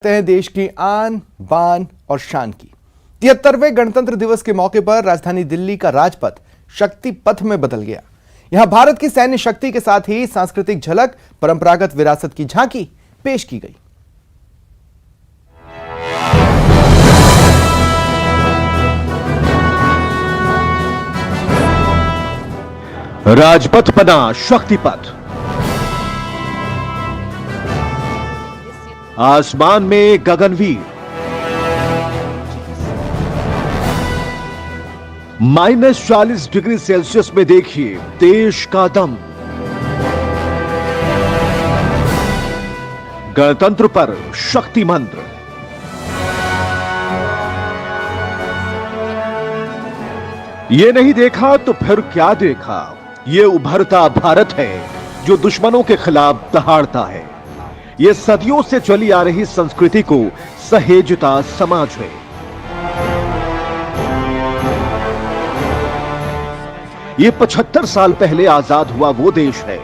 हैं देश की आन बान और शान की 73वें गणतंत्र दिवस के मौके पर राजधानी दिल्ली का राजपथ शक्ति पथ में बदल गया। यहां भारत की सैन्य शक्ति के साथ ही सांस्कृतिक झलक, परंपरागत विरासत की झांकी पेश की गई। राजपथ बना शक्ति पथ। आसमान में गगनवीर, -40 डिग्री सेल्सियस में देखिए देश का दम। गणतंत्र पर शक्ति मंत्र। ये नहीं देखा तो फिर क्या देखा, ये उभरता भारत है जो दुश्मनों के खिलाफ दहाड़ता है। ये सदियों से चली आ रही संस्कृति को सहेजता समाज है। ये 75 साल पहले आजाद हुआ वो देश है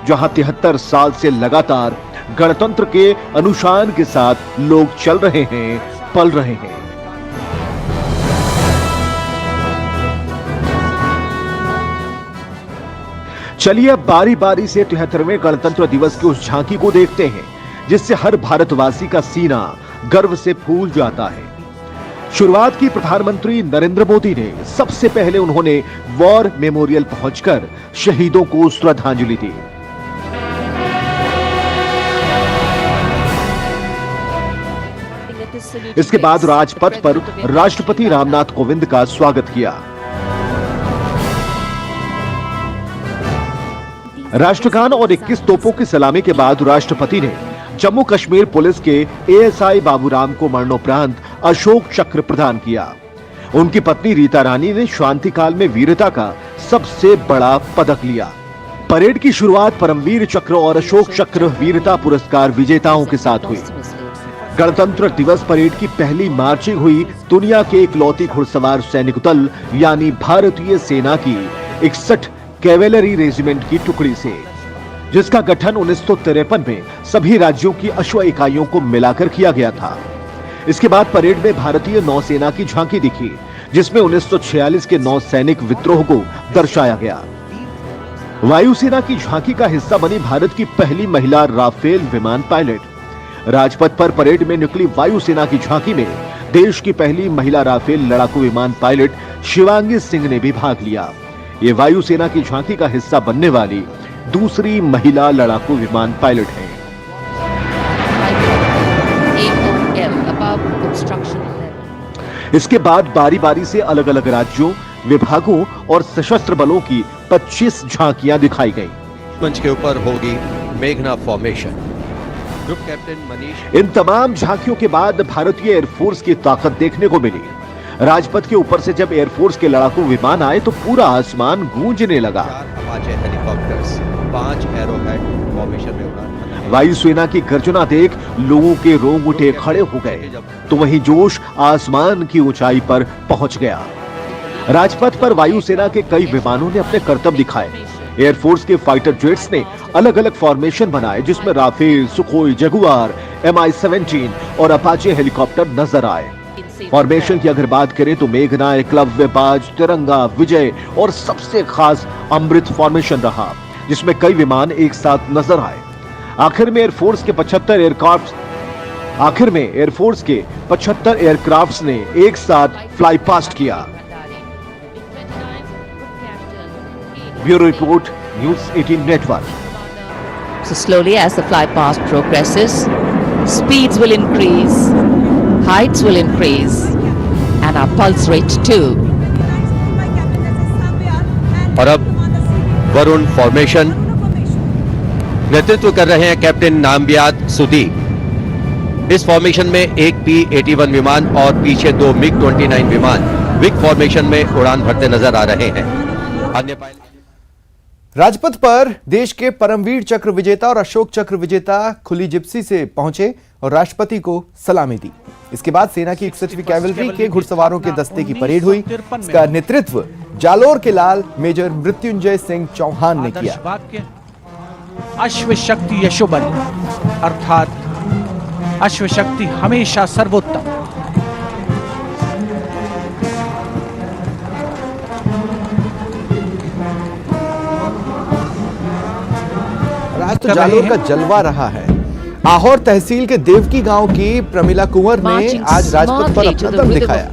जहां 73 साल से लगातार गणतंत्र के अनुशान के साथ लोग चल रहे हैं, पल रहे हैं। चलिए अब बारी बारी से 73वें गणतंत्र दिवस की उस झांकी को देखते हैं जिससे हर भारतवासी का सीना गर्व से फूल जाता है। शुरुआत की प्रधानमंत्री नरेंद्र मोदी ने। सबसे पहले उन्होंने वॉर मेमोरियल पहुंचकर शहीदों को श्रद्धांजलि दी। इसके बाद राजपथ पर राष्ट्रपति रामनाथ कोविंद का स्वागत किया। राष्ट्रगान और 21 तोपों की सलामी के बाद राष्ट्रपति ने जम्मू कश्मीर पुलिस के एएसआई बाबूराम को मरणोपरांत अशोक चक्र प्रदान किया। उनकी पत्नी रीता रानी ने शांति काल में वीरता का सबसे बड़ा पदक लिया। परेड की शुरुआत परमवीर चक्र और अशोक चक्र वीरता पुरस्कार विजेताओं के साथ हुई। गणतंत्र दिवस परेड की पहली मार्चिंग हुई दुनिया के इकलौती घुड़सवार सैनिक दल यानी भारतीय सेना की 61 कैवेलरी रेजिमेंट की टुकड़ी से, जिसका गठन 1953 में सभी राज्यों की अश्व इकाइयों को मिलाकर किया गया था। इसके बाद परेड में भारतीय नौसेना की झांकी दिखी, जिसमें 1946 के नौसैनिक विद्रोह को दर्शाया गया। वायुसेना की झांकी का हिस्सा बनी भारत की पहली महिला राफेल विमान पायलट। राजपथ पर परेड में निकली वायुसेना की झांकी में देश की पहली महिला राफेल लड़ाकू विमान पायलट शिवांगी सिंह ने भी भाग लिया। ये वायुसेना की झांकी का हिस्सा बनने वाली दूसरी महिला लड़ाकू विमान पायलट हैं। इसके बाद बारी बारी से अलग अलग राज्यों, विभागों और सशस्त्र बलों की 25 झांकियां दिखाई गईं। मंच के ऊपर होगी मेघना फॉर्मेशन। Group captain Manish. इन तमाम झांकियों के बाद भारतीय एयरफोर्स की ताकत देखने को मिली। राजपथ के ऊपर से जब एयरफोर्स के लड़ाकू विमान आए तो पूरा आसमान गूंजने लगा। 4 अपाचे हेलीकॉप्टर्स, 5 एरोहेड फॉर्मेशन में उड़ान। वायुसेना की गर्जना देख लोगों के रोंगटे खड़े हो गए, तो वहीं जोश आसमान की ऊंचाई पर पहुंच गया। राजपथ पर वायुसेना के कई विमानों ने अपने करतब दिखाए। एयरफोर्स के फाइटर जेट्स ने अलग अलग फॉर्मेशन बनाए, जिसमें राफेल, सुखोई, जगुआर, MI-17 और अपाचे हेलीकॉप्टर नजर आए। फॉर्मेशन की अगर बात करें तो मेघना, एकलव्य, बाज, तिरंगा, विजय और सबसे खास अमृत फॉर्मेशन रहा, जिसमें कई विमान एक साथ नजर आए। आखिर में एयरफोर्स के 75 एयरक्राफ्ट्स ने एक साथ फ्लाई पास्ट किया। Bureau report, news 18 network. So slowly as the flight past progresses, speeds will increase, heights will increase, and our pulse rate too. और अब वरुण फॉर्मेशन नेतृत्व कर रहे हैं कैप्टन नामबियाद सुदी। इस फॉर्मेशन में एक P-81 विमान और पीछे 2 MiG-29 विमान विग फॉर्मेशन में उड़ान भरते नजर आ रहे हैं। अन्य पायलट राजपथ पर देश के परमवीर चक्र विजेता और अशोक चक्र विजेता खुली जिप्सी से पहुंचे और राष्ट्रपति को सलामी दी। इसके बाद सेना की 61वीं कैवलरी के घुड़सवारों के दस्ते की परेड हुई। इसका नेतृत्व जालोर के लाल मेजर मृत्युंजय सिंह चौहान ने किया। अश्व शक्ति यशोबल अर्थात अश्वशक्ति हमेशा सर्वोत्तम। आज तो जालोर का जलवा रहा है। आहोर तहसील के देवकी गांव की प्रमिला कुंवर ने आज राजपथ पर अपना दम दिखाया।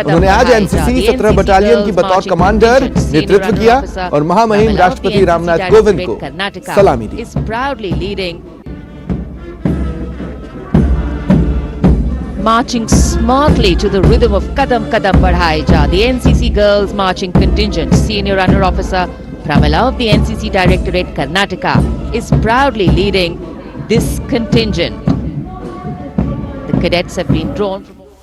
उन्होंने आज एनसीसी 17 बटालियन की बतौर कमांडर नेतृत्व किया और महामहिम राष्ट्रपति रामनाथ कोविंद को सलामी दी। Marching smartly to the rhythm of Kadam Kadam Badhai Ja, the NCC Girls Marching Contingent, Senior Runner Officer Pramila of the NCC Directorate Karnataka is proudly leading this contingent. The cadets have been drawn from